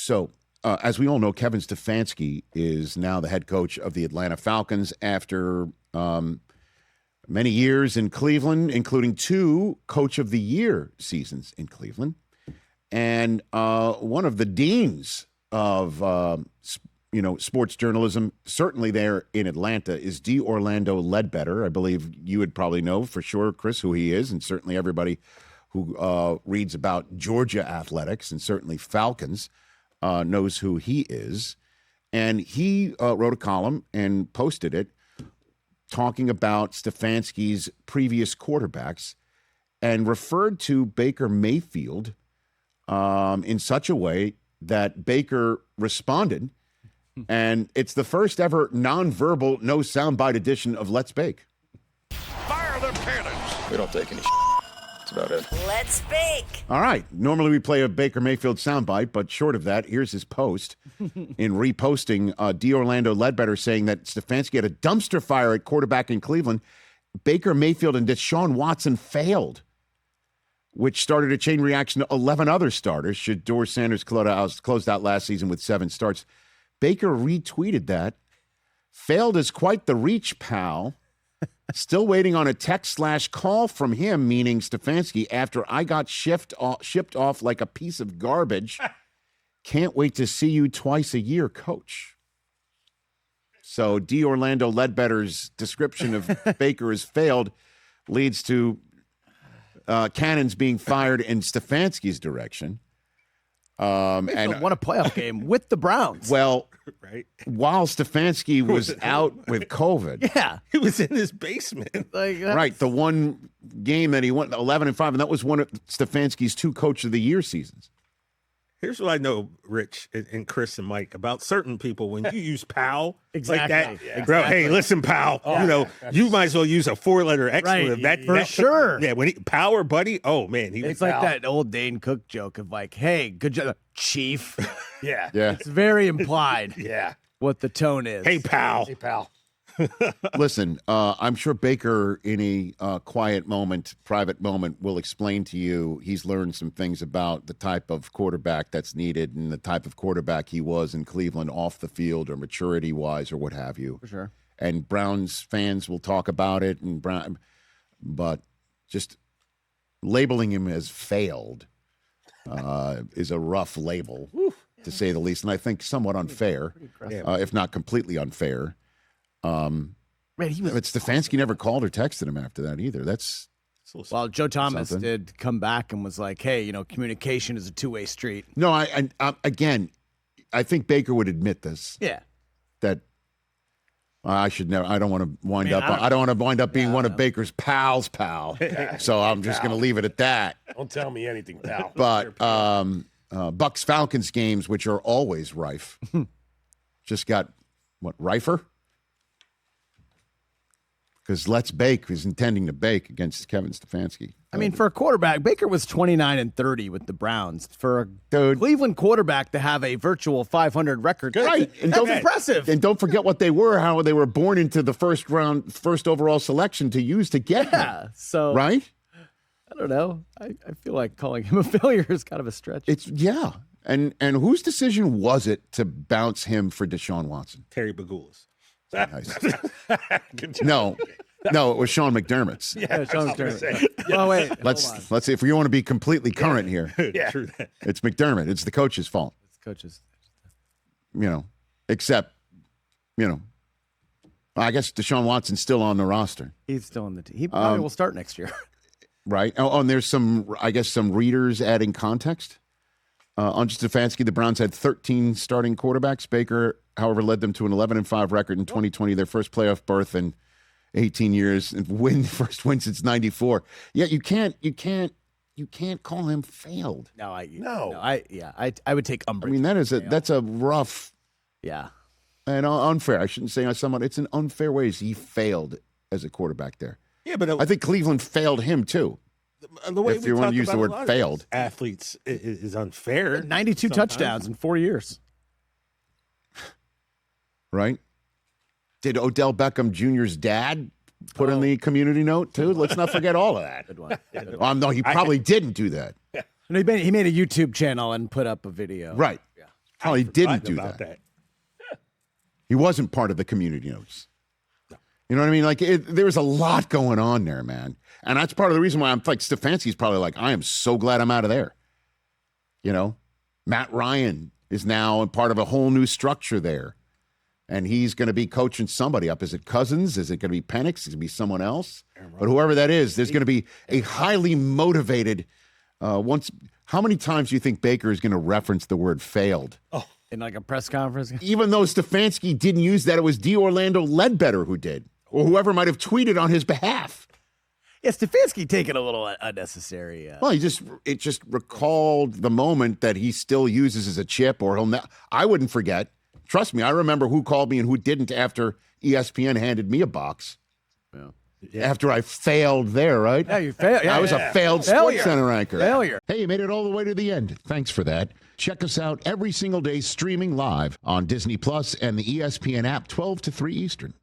So, as we all know, Kevin Stefanski is now the head coach of the Atlanta Falcons after many years in Cleveland, including 2 Coach of the Year seasons in Cleveland. And one of the deans of, sports journalism, certainly there in Atlanta, is D. Orlando Ledbetter. I believe you would probably know for sure, Chris, who he is, and certainly everybody who reads about Georgia athletics and certainly Falcons knows who he is. And he wrote a column and posted it talking about Stefanski's previous quarterbacks and referred to Baker Mayfield in such a way that Baker responded. And it's the first ever nonverbal, no soundbite edition of Let's Bake. Fire the cannons. We don't take any That's about it. Let's bake. All right. Normally we play a Baker Mayfield soundbite, but short of that, here's his post in reposting D. Orlando Ledbetter saying that Stefanski had a dumpster fire at quarterback in Cleveland. Baker Mayfield and Deshaun Watson failed, which started a chain reaction to 11 other starters. Shedeur Sanders closed out last season with 7 starts. Baker retweeted that. Failed is quite the reach, pal. Still waiting on a text/call from him, meaning Stefanski, after I got shipped off like a piece of garbage. Can't wait to see you twice a year, coach. So D. Orlando Ledbetter's description of Baker as failed leads to cannons being fired in Stefanski's direction. And won a playoff game with the Browns. Well, Right. while Stefanski was out with COVID. Yeah. He was in his basement. Right. The one game that he went 11-5, and that was one of Stefanski's 2 Coach of the Year seasons. Here's what I know, Rich and Chris and Mike, about certain people. When you use pal Exactly. like that, Yeah. bro, hey, listen, pal, you might as well use a 4-letter expletive. Right. For sure. Yeah, when pal or buddy, oh, man. It's like that old Dane Cook joke of like, hey, good job, chief. Yeah. Yeah. It's very implied Yeah. what the tone is. Hey, pal. Hey, pal. Listen, I'm sure Baker, in a quiet moment, private moment, will explain to you he's learned some things about the type of quarterback that's needed and the type of quarterback he was in Cleveland off the field or maturity-wise or what have you. For sure. And Browns fans will talk about it, but just labeling him as failed is a rough label, to say the least, and I think somewhat unfair, if not completely unfair. Man, But Stefanski never called or texted him after that either. That's Well, Joe Thomas something. did come back and was like, hey, communication is a two-way street. no. I again, I think Baker would admit this. Yeah. That I should never. I don't want to wind Man, up. I don't want to wind up being one of Baker's pals, pal. So I'm just going to leave it at that. Don't tell me anything, pal. But Bucks Falcons games, which are always rife, just got rifer. Because Let's Bake is intending to bake against Kevin Stefanski. I mean, for a quarterback, Baker was 29-30 with the Browns. For a Dude. Cleveland quarterback to have a virtual 500 record, Right. And that's don't- impressive. And don't forget what they were, how they were born into the first overall selection to use to get him. Yeah, so Right? I don't know. I feel like calling him a failure is kind of a stretch. Yeah. And whose decision was it to bounce him for Deshaun Watson? Terry Bagoulas. Nice. No, it was Sean McDermott's. Yeah, Sean McDermott. Oh wait, Let's see if we want to be completely current here. Yeah. True that. It's McDermott. It's the coach's fault. It's coaches. Except, I guess Deshaun Watson's still on the roster, He's still on the team. He probably will start next year. right? Oh, and there's some readers adding context. On Stefanski, the Browns had 13 starting quarterbacks. Baker, however, led them to an 11-5 record in 2020, their first playoff berth in 18 years, and first win since '94. Yeah, you can't call him failed. No, I would take I umbrage. mean, that's a rough yeah. and unfair. I shouldn't say someone. It's an unfair way. He failed as a quarterback there. Yeah, but I think Cleveland failed him too. the way if we you want talk to use the about word a lot of failed. these athletes is unfair. 92 sometimes. touchdowns in 4 years. Right? Did Odell Beckham Jr.'s dad put in the community note too? Let's not forget all of that. Good one. No, he probably didn't do that. And he made a YouTube channel and put up a video. Right. Yeah. Probably didn't do about that. He wasn't part of the community notes. You know what I mean? Like, there was a lot going on there, man. And that's part of the reason why I'm like, Stefanski's probably like, I am so glad I'm out of there. You know, Matt Ryan is now part of a whole new structure there. And he's going to be coaching somebody up. Is it Cousins? Is it going to be Penix? Is it going to be someone else? But whoever that is, there's going to be a highly motivated, how many times do you think Baker is going to reference the word failed? Oh. In like a press conference? Even though Stefanski didn't use that, it was D. Orlando Ledbetter who did, or whoever might have tweeted on his behalf. Yeah, Stefanski taking a little unnecessary. Well, it just recalled the moment that he still uses as a chip, or I wouldn't forget. Trust me, I remember who called me and who didn't after ESPN handed me a box. Yeah. After I failed there, right? Yeah, you failed. Yeah, I was a failed Failure. SportsCenter anchor. Failure. Hey, you made it all the way to the end. Thanks for that. Check us out every single day streaming live on Disney Plus and the ESPN app 12 to 3 Eastern.